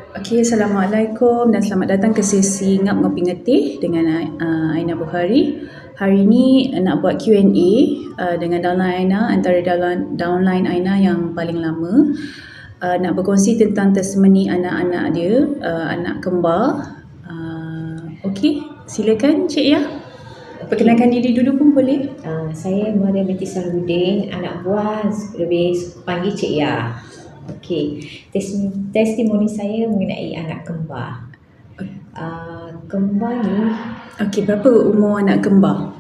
Okey, Assalamualaikum dan selamat datang ke sesi Ngap Ngopi Ngetih dengan Aina Bukhari. Hari ini nak buat Q&A dengan downline Aina, antara downline Aina yang paling lama. Nak berkongsi tentang testimoni anak-anak dia, anak kembar. Okey, silakan Cik Ya. Perkenalkan diri dulu pun boleh. Saya Maria binti Saludin, anak buah lebih panggil Cik Ya. Okey, testimoni saya mengenai anak kembar. Kembar ni Okey, berapa umur anak kembar?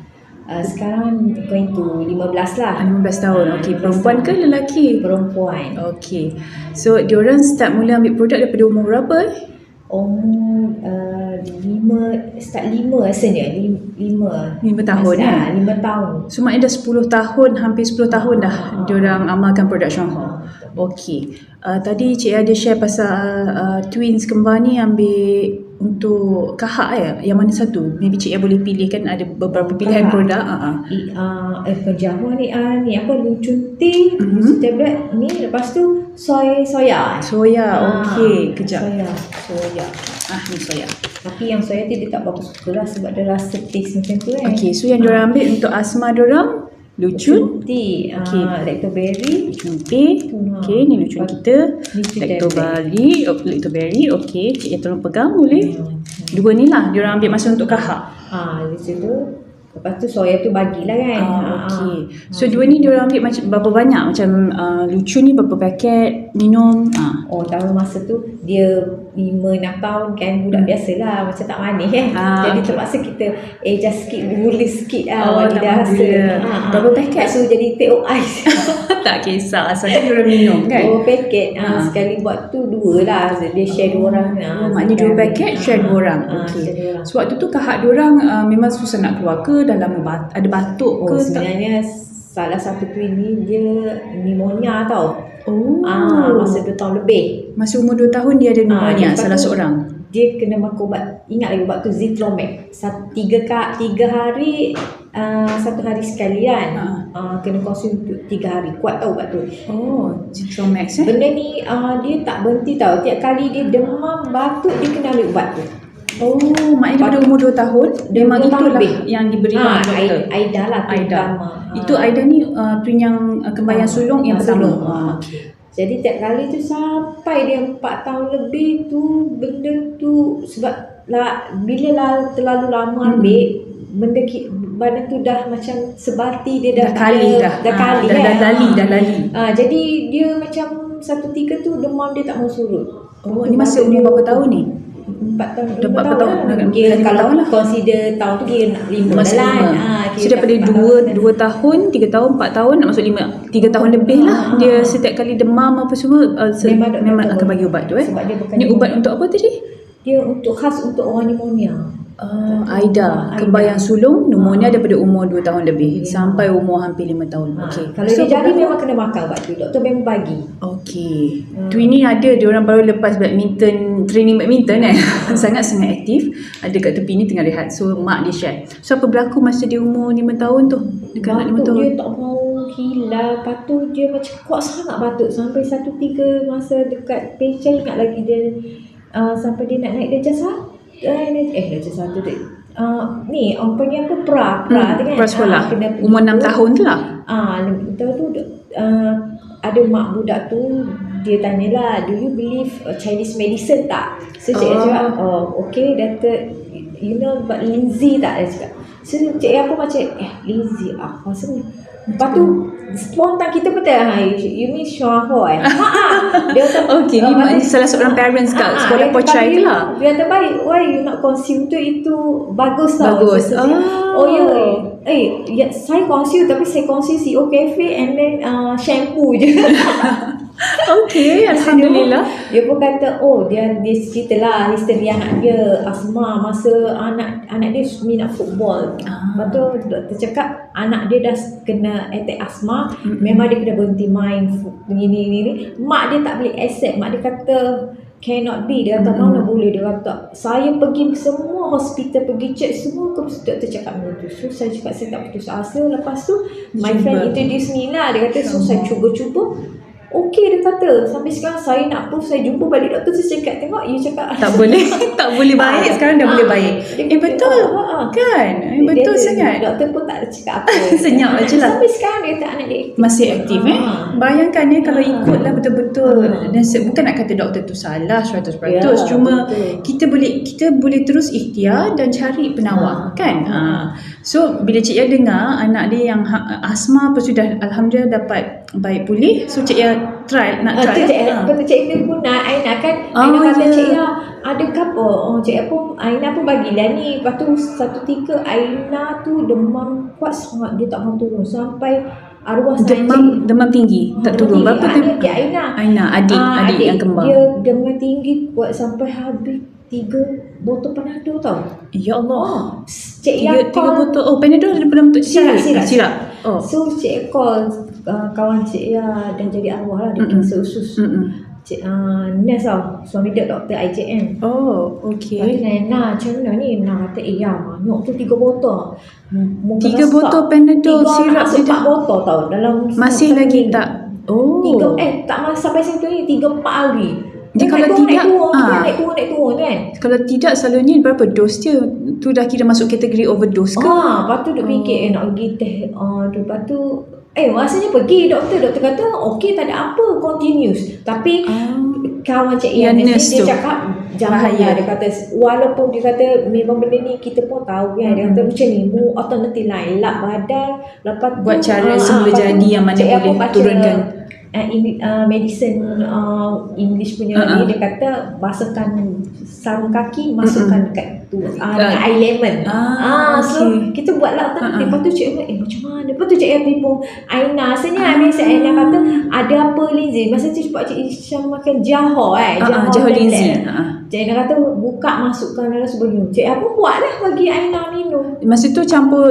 sekarang going to 15 lah. 15 tahun. Okey, perempuan ke lelaki? Perempuan. Okey. So, diorang start mula ambil produk daripada umur berapa? Umur 5 rasanya. 5 tahun. 5 tahun. So maknanya dah 10 tahun, hampir 10 tahun dah diorang amalkan produk Syonghor. Okey. Tadi Cik ada share pasal twins kembar ni ambil untuk kahak ya. Yang mana satu? Maybe Cik boleh pilih, kan ada beberapa pilihan produk. Penjahua ni apa lucun tea, tablet ni, lepas tu soya. Okey, kejap. Soya. Ni soya. Tapi yang soya tu dia tak berapa suka lah sebab dia rasa taste macam tu kan. Okey, so yang diorang ambil untuk asma diorang lucun tea, lactoberry. Okey, ni lucun kita. Lactoberry. Okey, Cik yang tolong pegang boleh. Dua ni lah diorang ambil masa untuk kahak. Di situ. Lepas tu soya tu bagilah kan. Okey. So dua ni diorang ambil macam berapa banyak? Macam lucun ni berapa paket minum? Tahun masa tu dia 5-6 tahun kan, budak biasalah macam tak manis kan. Jadi terpaksa kita just sikit, boleh sikit bagi dia rasa. Berapa paket? So jadi teh ais. Tak kisah, asalkan diorang minum kan. 2 paket. Sekali buat tu 2 lah. Dia share 2 orang. Maknanya 2 paket share 2 orang. Okey. So waktu tu kahak diorang memang susah nak keluar ke? Dah lama ada batuk ke? Sebenarnya salah satu twin ni dia pneumonia tau. Masa 2 tahun lebih. Masa umur 2 tahun dia ada pneumonia, salah seorang. Dia kena makan ubat. Ingat lagi ubat tu Zithromax. 3 hari 1 hari sekali kan. Kena konsum untuk 3 hari. Kuat tau ubat tu. Zithromax Benda ni dia tak berhenti tau. Tiap kali dia demam, batuk, dia kena ambil ubat tu. Maknanya pada umur 2 tahun memang itulah yang diberikan doktor. Aida lah terutama. Itu Aida ni twin yang kembar yang sulung yang pertama. Jadi tiap kali tu sampai dia 4 tahun lebih tu, benda tu sebab bila terlalu lama ambil, benda badan tu dah macam sebati dia dah kali dah. Dah lali. Jadi dia macam 1-3 tu demam dia tak mau surut. Ni masih umur berapa tahun ni? 4 tahun. Dah 4 tahun. Kalau consider tahun tu kira nak 5 lah. So daripada 2 tahun, 3 tahun, 4 tahun, nak masuk 3 tahun lebih lah. Dia setiap kali demam apa semua memang akan bagi ubat tu Ni ubat untuk apa tadi? Dia khas untuk orang pneumonia. Aida, kembar yang sulung, pneumonia daripada umur 2 tahun lebih sampai umur hampir 5 tahun. Okey. Kalau dia jadi memang kena makan ubat tu. Doktor memang bagi. Okey. Twin ni ada, diorang baru lepas training badminton sangat-sangat aktif. Ada kat tepi ni tengah rehat. So mak dia share. So apa berlaku masa dia umur 5 tahun tu? Dekat 5 tahun. Dia tak mau hilang. Lepas tu dia macam kuat sangat batuk. Sampai 1-3 masa dekat Pecah, ingat lagi dia sampai dia nak naik darjah 1. Darjah 1 tu. Ni orang panggil apa? Pra sekolah. Umur 6 tahun tu lah. Lepas tu ada mak budak tu, dia tanyalah, do you believe Chinese medicine tak? So cikgu cakap, okay, doctor, you know about Lindsay tak? Dia cakap. So cikgu aku macam, Lindsay apa sebenarnya? Lepas tu spontan kita pun you mean Syonghor dia kata okey, ni salah seorang parents kat sekolah Pochai tu lah. Dia kata, baik, why you nak consume tu, itu bagus tau. Bagus. Saya consume, tapi saya consume CO Cafe and then shampoo je. Okey, alhamdulillah. Dia pun kata, dia ceritalah history anak dia asma masa anak dia minat football. Lepas tu doktor cakap anak dia dah kena attack asma, memang dia kena berhenti main ni. Mak dia tak boleh accept. Mak dia kata cannot be. Dia kata mana boleh. Dia kata saya pergi semua hospital, pergi check semua, doktor cakap macam tu. So saya cakap saya tak putus asa. Lepas tu my friend introduce me lah. Dia kata so saya cuba-cuba okey dia kata. Sampai sekarang saya nak proof, saya jumpa balik doktor, saya cakap tengok you cakap Tak boleh tak boleh baik, sekarang dah boleh baik. Betul kan? Betul sangat. Doktor pun tak ada cakap apa. Senyap je lah. Sampai sekarang dia kata anak dia Masih aktif Bayangkan kalau ikutlah betul-betul. Dan bukan nak kata doktor tu salah 100%, cuma betul. kita boleh terus ikhtiar dan cari penawar kan. So bila Cik Ya dengar anak dia yang asma apa sudah alhamdulillah dapat baik pulih, so Cik Ya nak try. Betul Cik Ya pun nak Aina kan. Aina kata Cik Ya ada apa? Cik Ya pun Aina pun bagilah ni. Lepas tu satu ketika Aina tu demam kuat sangat, dia tak mahu turun sampai arwah saya demam tinggi tak turun. Berapa tu? Aina adik yang kembar. Dia demam tinggi kuat sampai habis 3 botol Panadol tau. Ya Allah. Cik Ya 3 botol. Panadol ada dalam bentuk sirap. So Cik call kawan Cik Ya dan jadi arwah lah, dia kanser usus. Cik nurse tau, suami dia doktor IJM. Okey. Lepas tu Nana macam mana ni? Nana kata ya manyok tu 3 botol. 3 botol Panadol sirap dia 4 botol tau dalam masih lagi tak. 3 tak sampai situ ni 3-4 hari. Dia kalau tidak naik turun kan. Kalau tidak selalunya berapa dos dia tu dah kira masuk kategori overdose ke? Lepas tu duk fikir nak pergi teh. Lepas tu rasanya pergi doktor kata okey tak ada apa, continuous. Tapi kawan Cik Ian dia cakap jangan lah, dia kata walaupun dia kata memang benda ni kita pun tahu kan, dia kata macam ni alternatif lain lap badan, lepas tu buat cara semula jadi yang mana boleh turunkan medicine English punya ni, dia kata basahkan sarung kaki, masukkan dekat tu air lemon. So kita buatlah lepas tu Cik macam mana. Lepas tu Cik telefon Aina. Asalnya biasa Aina kata ada apa Lindsay. Masa tu Pak Cik Isyam makan Johor Johor Lindsay. Cik Aina kata buka masukkan dalam sebagainya. Cik apa buatlah bagi Aina minum. Masa tu campur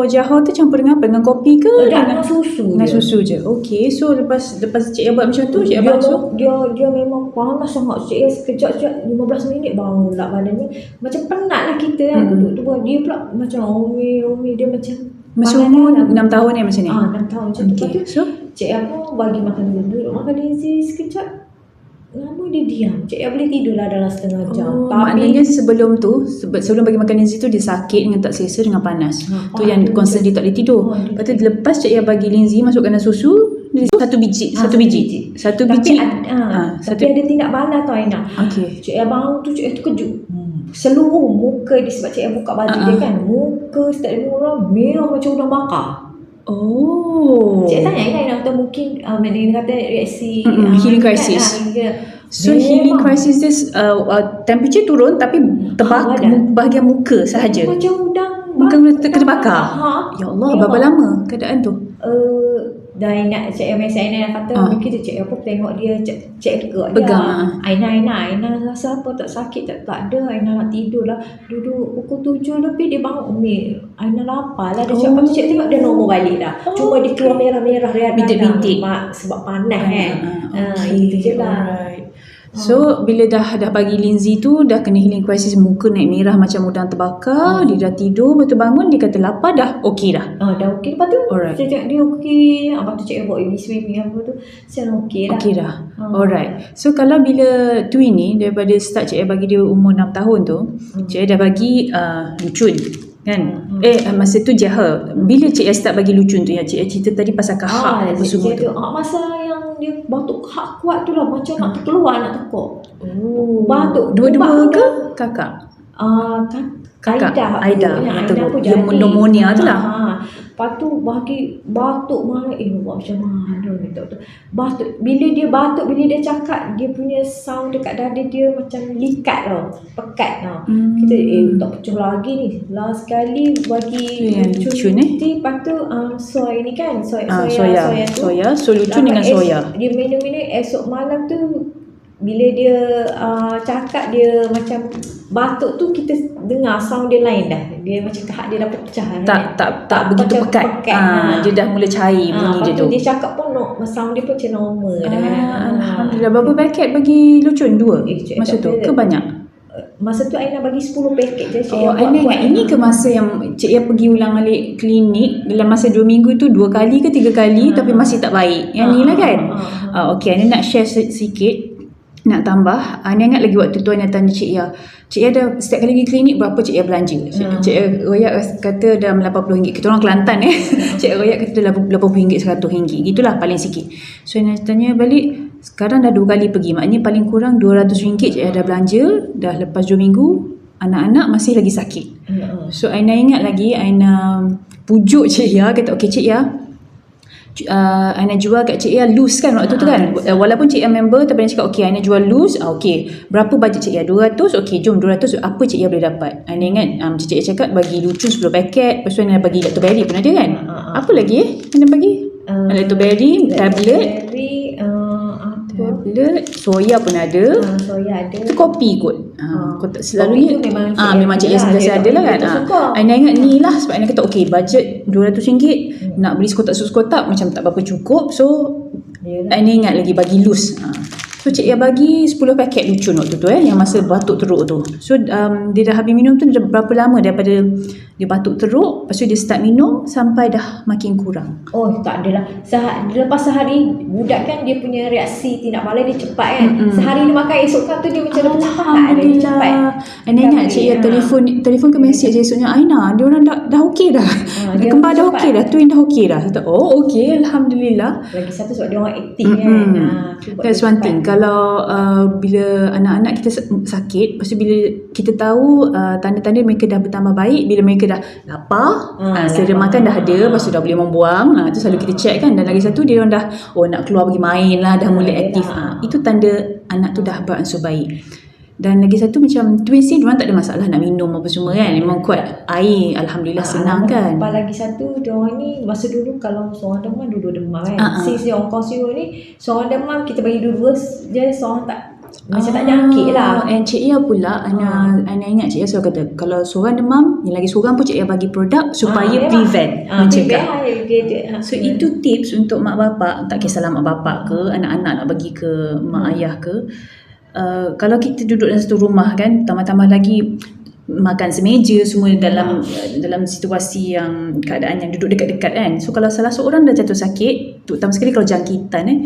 Johor tu campur dengan apa? Dengan kopi ke? Dengan susu. Dengan susu je. Okey. So lepas Cik Ya buat macam tu, Cik Ya basuh. Dia memang panas sangat. Cik Ya sekejap 15 minit bangun lah badan ni. Macam penat lah kita kan. Duduk dia pula macam umi dia macam umur 6 tahun ni macam ni. 6 tahun macam tu. Lepas tu So Cik Ya pun bagi makan duduk makan Lindsay sekejap. Lama dia diam. Cik Ya boleh tidur lah dalam setengah jam. Tapi maknanya sebelum bagi makan Lindsay tu dia sakit dengan tak selesa dengan panas. Tu yang concern dia tak boleh tidur. Lepas tu lepas Cik Ya bagi Lindsay masukkan dalam susu, satu biji. Tapi ada tindak balas tau Aina. Cik Ya bangun tu, Cik Ya tu kejut. Seluruh muka dia, sebab Cik Ya buka baju dia kan, muka start dari orang merah macam udang bakar. Cik tanya Aina kata mungkin dia kata reaksi healing crisis. So healing crisis this temperature turun tapi terbakar bahagian muka sahaja. Macam udang terbakar. Ya Allah, berapa lama keadaan tu? Dah ingat Cik Aina kata mungkin Cik apa tengok dia Cik pegang Aina rasa apa tak sakit tak ada. Aina nak tidur lah, duduk pukul 7 lebih dia bangun. Aina lapar lah, dia cakap Cik tengok dia normal balik dah. Cuma dia keluar merah-merah bintik-bintik sebab panas kan. Itu je lah. So bila dah bagi Lindsay tu dah kena healing crisis, muka naik merah macam udang terbakar, dia dah tidur, betul bangun dia kata lapar dah okey dah. Dah okey. Lepas tu saya cakap dia okey. Lepas tu Cik bawa baby swimming apa tu, saya okey dah. Alright. So kalau bila twin ni daripada start Cik bagi dia umur 6 tahun tu, Cik dah bagi lucun kan. Masa tu Johor. Bila Cik start bagi lucun tu yang Cik cerita tadi pasal kahak apa semua tu. Masa yang dia batuk kahak kuat tu lah, macam nak terkeluar, nak tekuk. Batuk dua-dua ke kakak? Aida pun dia pneumonia tu lah. Lepas tu bagi batuk marah, buat macam mana ni doktor. Batuk, bila dia batuk, bila dia cakap, dia punya sound dekat dada dia macam likat tau, pekat tau. Kita tak pecah lagi ni. Last sekali bagi lucun ni. Lepas tu soya ni kan, soya. So lucun dengan soya. Dia minum-minum esok malam tu. Bila dia cakap dia macam batuk tu, kita dengar sound dia lain dah. Dia macam kahak dia dah pecah. Tak begitu pekat. Dia dah mula cair bunyi dia tu. Dia cakap pun sound dia pun macam normal. Alhamdulillah. Berapa paket bagi lucun? 2 masa tu ke banyak? masa tu Aina bagi 10 paket je. Cik Oh, Yah Aina ingat ini ke masa yang Cik Yah pergi ulang alik klinik dalam masa 2 minggu tu 2 kali ke 3 kali tapi masih tak baik. Yang ni lah kan? Okay, Aina nak share sikit. Nak tambah, Aina ingat lagi waktu tu Aina tanya Cik Yah. Cik Yah dah setiap kali pergi klinik berapa Cik Yah belanja? Cik Yah royak kata dalam RM80. Kita orang Kelantan Cik Yah royak kata RM80, RM100. Gitulah paling sikit. So Aina tanya balik, sekarang dah 2 kali pergi. Maknanya paling kurang RM200 Cik Yah dah belanja. Dah lepas 2 minggu, anak-anak masih lagi sakit. So Aina ingat lagi, Aina pujuk Cik Yah, kata okey Cik Yah, Aina jual kat Cik Yah loose kan waktu tu kan. Walaupun Cik Yah member tapi Aina cakap okey Aina jual loose. Okey, berapa bajet Cik Yah? 200. Okey, jom 200 apa Cik Yah boleh dapat. Aina ingat Cik Yah cakap bagi lucun 10 paket. Lepas tu Aina bagi lactoberi pun ada kan. Apa lagi Aina bagi? Lactoberi, tablet, soya pun ada. Soya ada. Itu kopi kot. Selalunya memang Cik Yah sentiasa ada lah kan. Aina ingat ni lah sebab Aina kata okey bajet RM200 nak beli sekotak-sekotak macam tak berapa cukup. So Aina ingat lagi bagi loose. So Cik Yah bagi 10 paket lucun waktu tu yang masa batuk teruk tu. So dia dah habis minum tu dah berapa lama daripada dia batuk teruk, lepas tu dia start minum sampai dah makin kurang. Oh tak adalah. Lepas sehari budak kan dia punya reaksi tindak bala dia cepat kan. Sehari dia makan, esok kan tu dia macam cepat. Dia cepat. Aina ingat Cik Yah telefon ke mesej esoknya, Aina dia orang dah okey dah. Kembar dah okey dah, twin dah okey dah. Kata, oh okey, alhamdulillah. Lagi satu sebab dia orang aktif kan. That's one thing. Kalau bila anak-anak kita sakit, lepas tu bila kita tahu tanda-tanda mereka dah bertambah baik, bila mereka dah lapar, selera makan dah ada, lepas tu dah boleh membuang, tu selalu kita check kan. Dan lagi satu dia orang dah nak keluar pergi main lah, dah mulai aktif. Itu tanda anak tu dah beransur baik. Dan lagi satu macam twins ni diorang tak ada masalah nak minum apa semua kan. Memang kuat air, alhamdulillah senang kan. Lepas lagi satu diorang ni masa dulu kalau seorang demam dulu demam kan. Since dia orang konsumsi ni seorang demam kita bagi dua je, seorang tak macam tak jangkit lah. And Cik Yah pula Aina ingat Cik Yah selalu kata kalau seorang demam, yang lagi seorang pun Cik Yah bagi produk supaya prevent, mencegah. So itu tips untuk mak bapak, tak kisahlah mak bapak ke anak-anak nak bagi ke mak ayah ke. Kalau kita duduk dalam satu rumah kan, tambah-tambah lagi makan semeja semua dalam situasi yang keadaan yang duduk dekat-dekat kan. So kalau salah seorang dah jatuh sakit, terutama sekali kalau jangkitan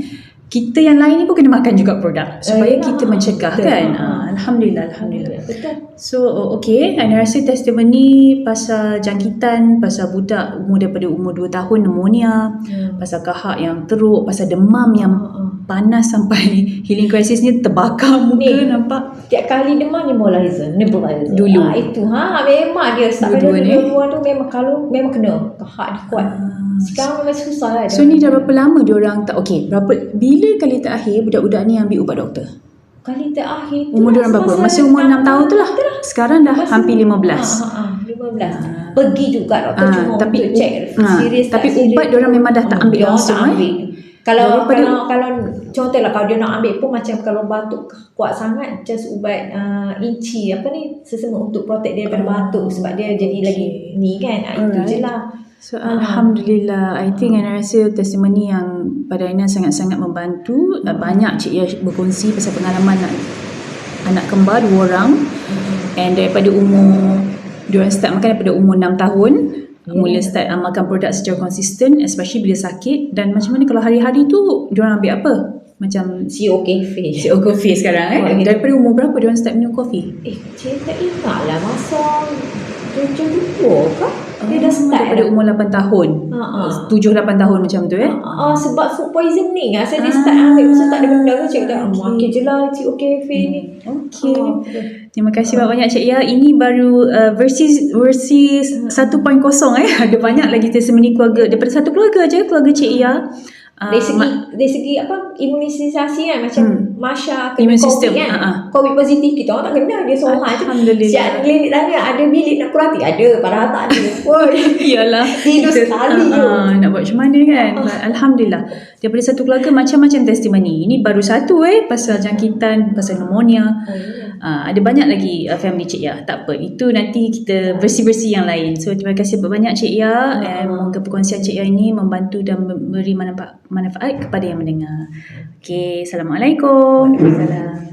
kita yang lain ni pun kena makan juga produk supaya kita mencegah kan. Alhamdulillah. Betul. So okay, Aina rasa testimoni pasal jangkitan, pasal budak umur daripada umur 2 tahun pneumonia, pasal kahak yang teruk, pasal demam yang panas sampai healing crisis ni terbakar muka nampak. Tiap kali demam ni nebulizer dulu. Itu memang dia start dua tu memang kena kahak dia kuat. Sekarang memang susah lah. So ni dah berapa lama diorang tak okey? Bila kali terakhir budak-budak ni ambil ubat doktor? Kali terakhir umur diorang berapa? Masa umur 6 tahun tu lah. Sekarang dah hampir 15. 15. Pergi juga doktor cuma tapi untuk check serius. Tapi ubat diorang memang dah tak ambil langsung. Kalau contohlah kalau dia nak ambil pun macam kalau batuk kuat sangat just ubat inci sesama untuk protect dia daripada batuk sebab dia jadi lagi ni kan. Itu je lah. So alhamdulillah, I think Aina rasa testimoni yang pada Aina sangat-sangat membantu. Banyak Cik Yah berkongsi pasal pengalaman anak kembar 2 orang. And daripada umur diorang start makan daripada umur 6 tahun. Mula start makan produk secara konsisten, especially bila sakit. Dan macam mana kalau hari-hari tu diorang ambil apa? Macam CO Cafe sekarang Daripada umur berapa diorang start minum kopi? Cik tak ingat lah masa 7 kah? Dia dah start daripada umur 8 tahun 7-8 tahun macam tu sebab food poisoning saya dia start ambil masa tak ada benda tu cik kata makin je lah CO Cafe ni. Terima kasih banyak Cik Yah. Ini baru versi 1.0 ada banyak lagi testimoni keluarga daripada satu keluarga je, keluarga Cik Yah. Dari segi imunisasi kan macam Masya kena immune COVID system, kan COVID positif kita orang tak kena, dia seorang je. Alhamdulillah. Siap klinik tanya ada bilik nak kurati ada, padahal tak ada pun. Iyalah tidur sekali nak buat macam mana kan. Alhamdulillah daripada satu keluarga macam-macam testimoni. Ini baru satu pasal jangkitan, pasal pneumonia. Ada banyak lagi family Cik Yah. Tak apa, itu nanti kita versi-versi yang lain. So terima kasih banyak Cik Yah. Moga perkongsian Cik Yah ini membantu dan memberi manfaat kepada yang mendengar. Okay, Assalamualaikum. Waalaikumsalam.